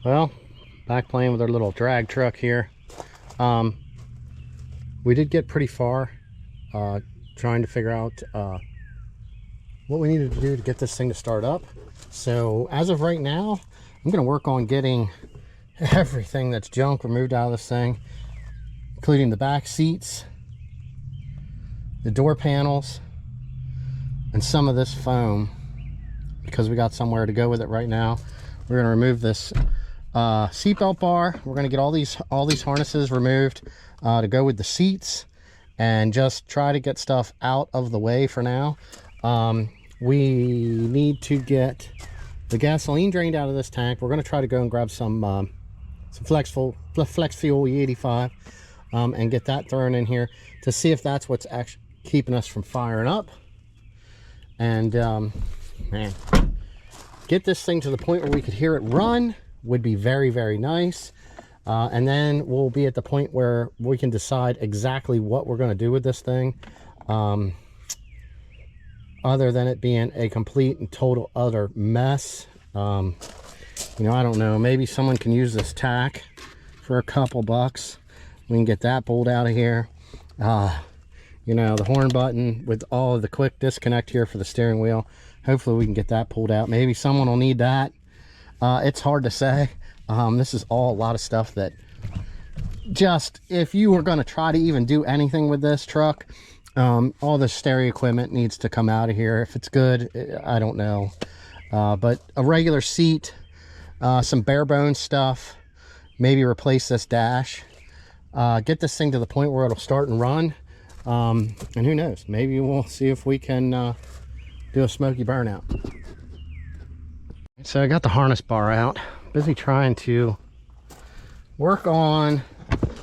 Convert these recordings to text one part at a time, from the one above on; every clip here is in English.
Well, back playing with our little drag truck here. We did get pretty far trying to figure out what we needed to do to get this thing to start up. So as of right now, I'm going to work on getting everything that's junk removed out of this thing, including the back seats, the door panels, and some of this foam, because we got somewhere to go with it right now. We're going to remove this seatbelt bar. We're going to get all these harnesses removed to go with the seats, and just try to get stuff out of the way for now. We need to get the gasoline drained out of this tank. We're going to try to go and grab some flex fuel E85 and get that thrown in here to see if that's what's actually keeping us from firing up. And man, get this thing to the point where we could hear it run would be very, very nice. And then we'll be at the point where we can decide exactly what we're going to do with this thing, other than it being a complete and total utter mess. You know, I don't know, maybe someone can use this tack for a couple bucks. We can get that pulled out of here. You know, the horn button with all of the quick disconnect here for the steering wheel, hopefully we can get that pulled out. Maybe someone will need that. It's hard to say. This is all a lot of stuff that just, if you were going to try to even do anything with this truck, all the stereo equipment needs to come out of here. If it's good, I don't know. But a regular seat, some bare bones stuff, maybe replace this dash, get this thing to the point where it'll start and run. And who knows, maybe we'll see if we can do a smoky burnout. So I got the harness bar out, busy trying to work on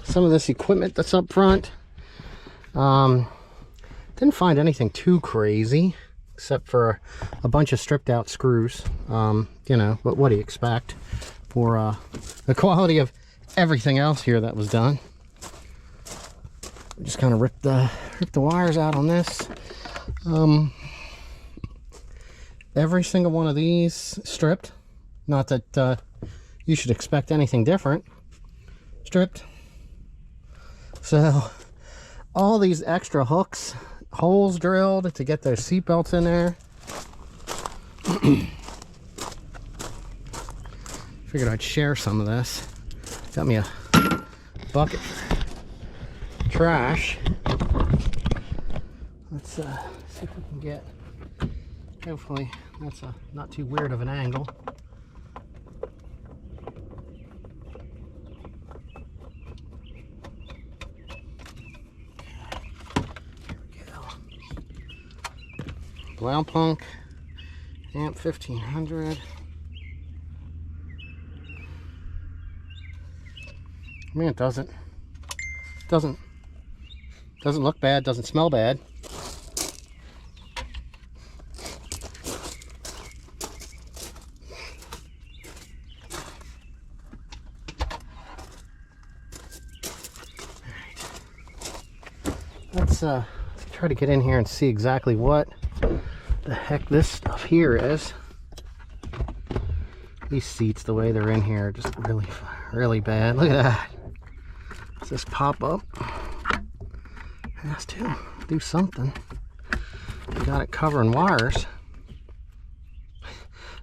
some of this equipment that's up front. Didn't find anything too crazy except for a bunch of stripped out screws. You know, but what do you expect for the quality of everything else here that was done. Just kind of ripped the wires out on this. Every single one of these stripped. Not that you should expect anything different. Stripped. So all these extra hooks, holes drilled to get those seat belts in there. Figured I'd share some of this. Got me a bucket for trash. Let's see if we can get, hopefully that's not too weird of an angle. Loud Punk amp 1500. I mean, it doesn't look bad, doesn't smell bad. Let's try to get in here and see exactly what the heck this stuff here is. These seats, the way they're in here, are just really bad. Look at that. Does this pop up? It has to do something. You got it covering wires.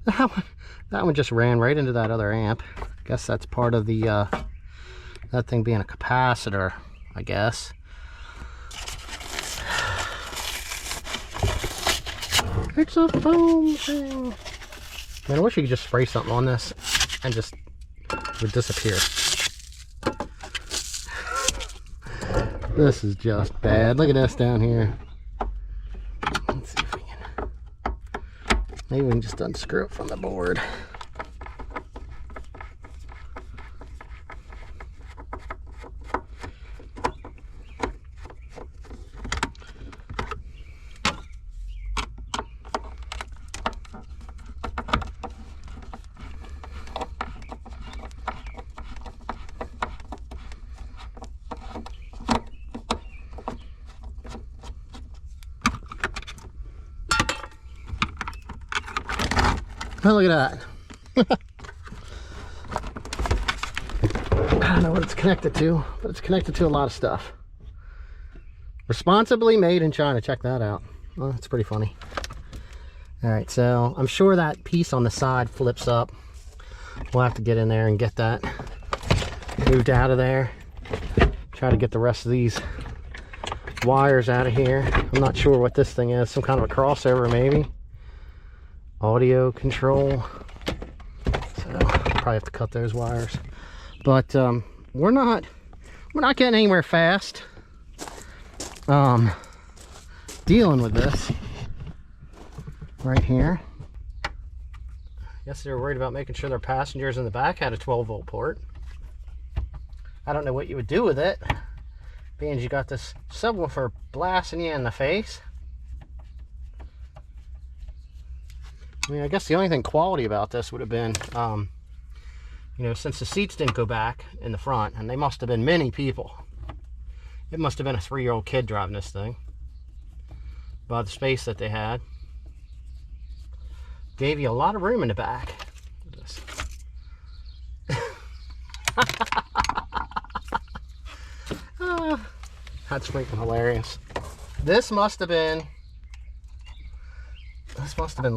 That one just ran right into that other amp. I guess that's part of the that thing being a capacitor, I guess. It's a foam thing. Man, I wish you could just spray something on this and just it would disappear. This is just bad. Look at this down here. Let's see if we can. Maybe we can just unscrew it from the board. Oh, look at that. don't know what it's connected to, but it's connected to a lot of stuff. Responsibly made in China. Check that out. Oh, that's pretty funny. All right, so I'm sure that piece on the side flips up. We'll have to get in there and get that moved out of there. Try to get the rest of these wires out of here. I'm not sure what this thing is. Some kind of a crossover, maybe. Audio control. So probably have to cut those wires. But we're not getting anywhere fast. Dealing with this right here. I guess they were worried about making sure their passengers in the back had a 12-volt port. I don't know what you would do with it, being you got this subwoofer blasting you in the face. I mean, I guess the only thing quality about this would have been, you know, since the seats didn't go back in the front, and they must have been many people. It must have been a 3-year-old kid driving this thing. By the space that they had. Gave you a lot of room in the back. That's freaking hilarious. This must have been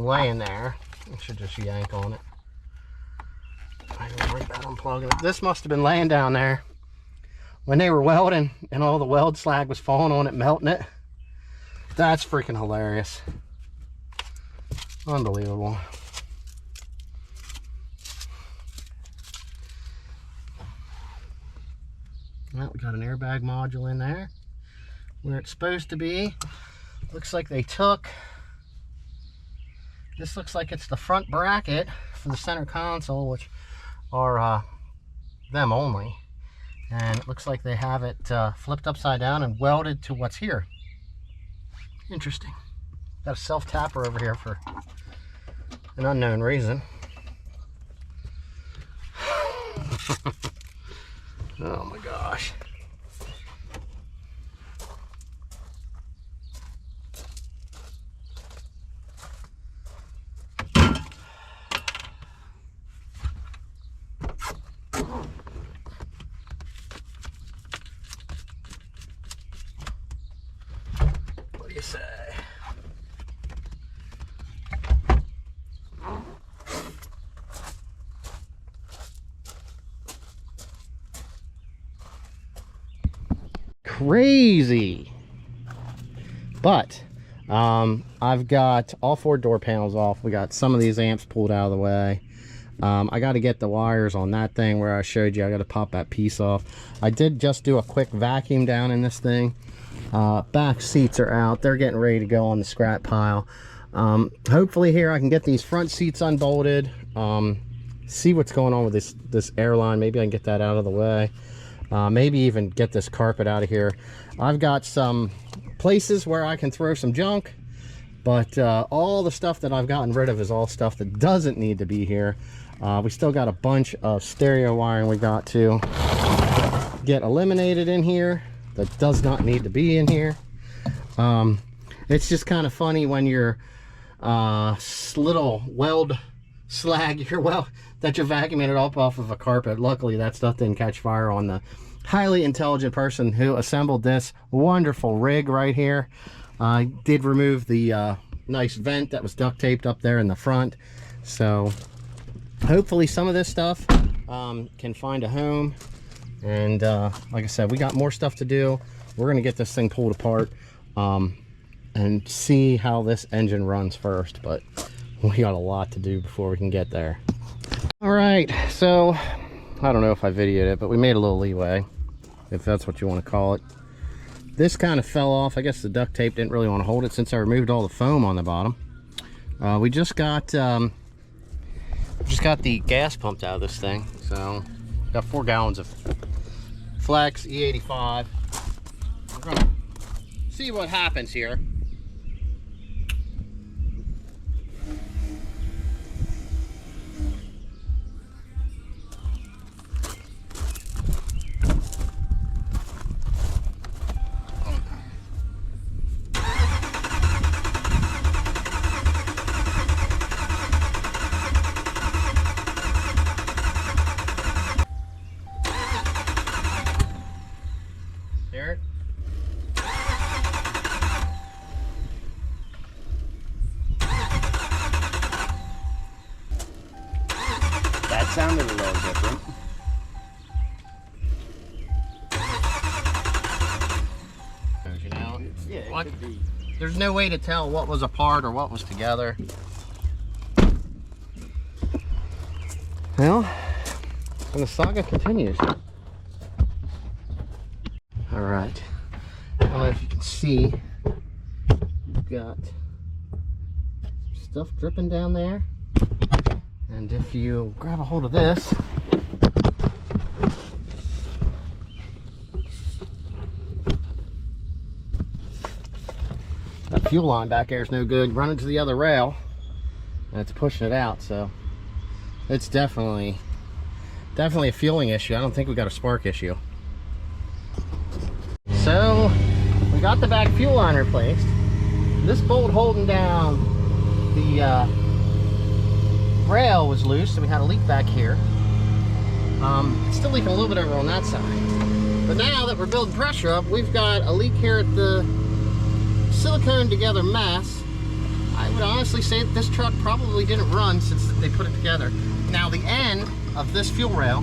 laying there. I should just yank on it. I can worry about unplugging it. This must have been laying down there when they were welding and all the weld slag was falling on it, melting it. That's freaking hilarious. Unbelievable. Well, we got an airbag module in there where it's supposed to be. Looks like they took, this looks like it's the front bracket for the center console, which are them only. And it looks like they have it flipped upside down and welded to what's here. Interesting. Got a self-tapper over here for an unknown reason. Oh my gosh. What do you say? Crazy. But I've got all 4 door panels off. We got some of these amps pulled out of the way. I got to get the wires on that thing where I showed you. I got to pop that piece off. I did just do a quick vacuum down in this thing. Back seats are out. They're getting ready to go on the scrap pile. Hopefully here I can get these front seats unbolted. See what's going on with this airline. Maybe I can get that out of the way. Maybe even get this carpet out of here. I've got some places where I can throw some junk, but all the stuff that I've gotten rid of is all stuff that doesn't need to be here. We still got a bunch of stereo wiring we got to get eliminated in here that does not need to be in here. It's just kind of funny when your little weld slag that you're vacuuming it up off of a carpet. Luckily that stuff didn't catch fire on the highly intelligent person who assembled this wonderful rig right here. I did remove the nice vent that was duct taped up there in the front, so hopefully some of this stuff can find a home. And like I said, we got more stuff to do. We're gonna get this thing pulled apart and see how this engine runs first, but we got a lot to do before we can get there. All right, so I don't know if I videoed it, but we made a little leeway, if that's what you want to call it. This kind of fell off. I guess the duct tape didn't really want to hold it since I removed all the foam on the bottom. We just got the gas pumped out of this thing, so got 4 gallons of Flex E85. We're gonna see what happens here. That sounded a little different. You know, Yeah, it what? could be. There's no way to tell what was apart or what was together. Well, and the saga continues. All right. I don't know if you can see. We've got stuff dripping down there. And if you grab a hold of this, that fuel line back there is no good. Running to the other rail, and it's pushing it out. So it's definitely a fueling issue. I don't think we got a spark issue. So we got the back fuel line replaced. This bolt holding down the rail was loose, so we had a leak back here. It's still leaking a little bit over on that side. But now that we're building pressure up, we've got a leak here at the silicone together mess. I would honestly say that this truck probably didn't run since they put it together. Now the end of this fuel rail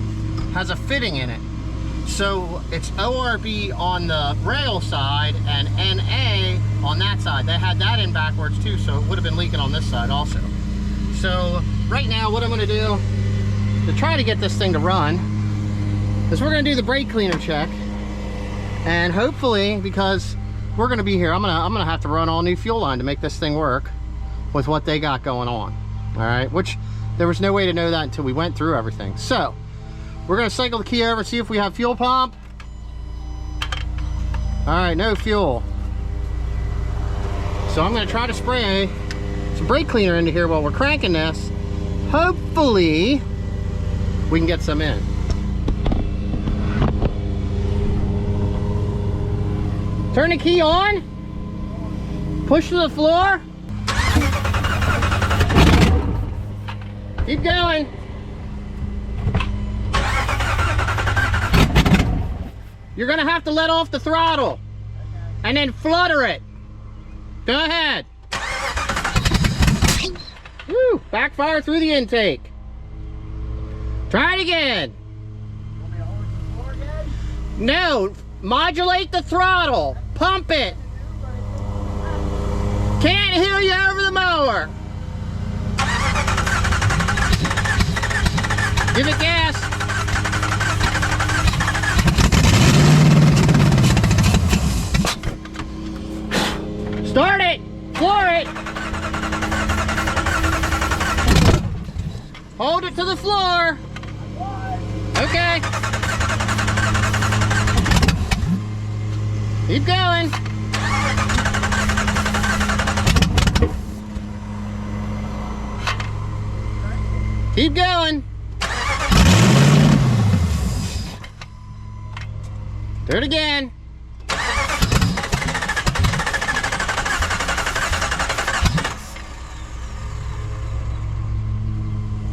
has a fitting in it. So it's ORB on the rail side and NA on that side. They had that in backwards too, so it would have been leaking on this side also. So right now what I'm going to do to try to get this thing to run is we're going to do the brake cleaner check. And hopefully, because we're going to be here, I'm gonna have to run all new fuel line to make this thing work with what they got going on. All right, which there was no way to know that until we went through everything. So we're gonna cycle the key over and see if we have fuel pump. All right, no fuel. So I'm gonna try to spray some brake cleaner into here while we're cranking this. Hopefully we can get some in. Turn the key on. Push to the floor. Keep going. You're gonna have to let off the throttle and then flutter it. Go ahead. Woo, backfire through the intake. Try it again. No, modulate the throttle. Pump it. Can't hear you over the mower. Give it gas. Start it. Floor it. Hold it to the floor. Okay. Keep going. Keep going. Do it again.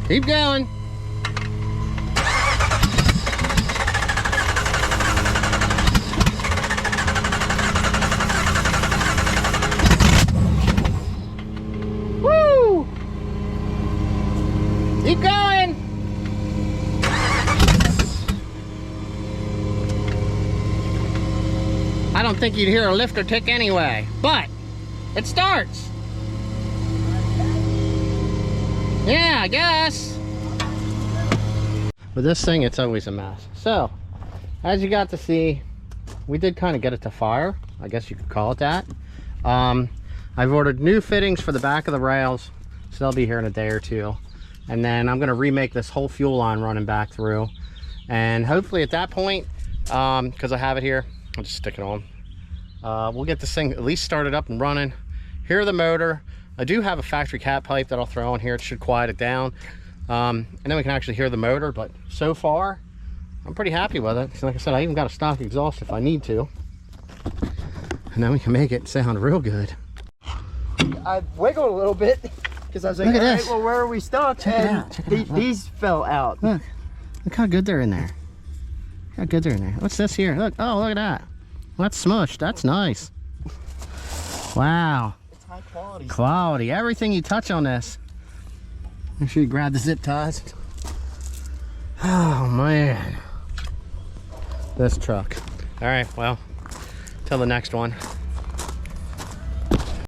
Keep going. Woo! Keep going. I don't think you'd hear a lifter tick anyway, but it starts. Yeah, I guess. With this thing, it's always a mess. So, as you got to see, we did kind of get it to fire. I guess you could call it that. I've ordered new fittings for the back of the rails, so they'll be here in a day or two. And then I'm going to remake this whole fuel line running back through. And hopefully at that point, because I have it here, I'll just stick it on. We'll get this thing at least started up and running. Hear the motor. I do have a factory cat pipe that I'll throw in here. It should quiet it down. And then we can actually hear the motor. But so far, I'm pretty happy with it. So like I said, I even got a stock exhaust if I need to. And then we can make it sound real good. I wiggled a little bit because I was like, all right, well, where are we stuck? Check it out. Check it out. These fell out. Look how good they're in there. How good they're in there. What's this here? Look, oh, look at that. Well, that's smushed. That's nice. Wow. It's high quality. Quality. Everything you touch on this. Make sure you grab the zip ties. Oh man, this truck. All right, well, till the next one.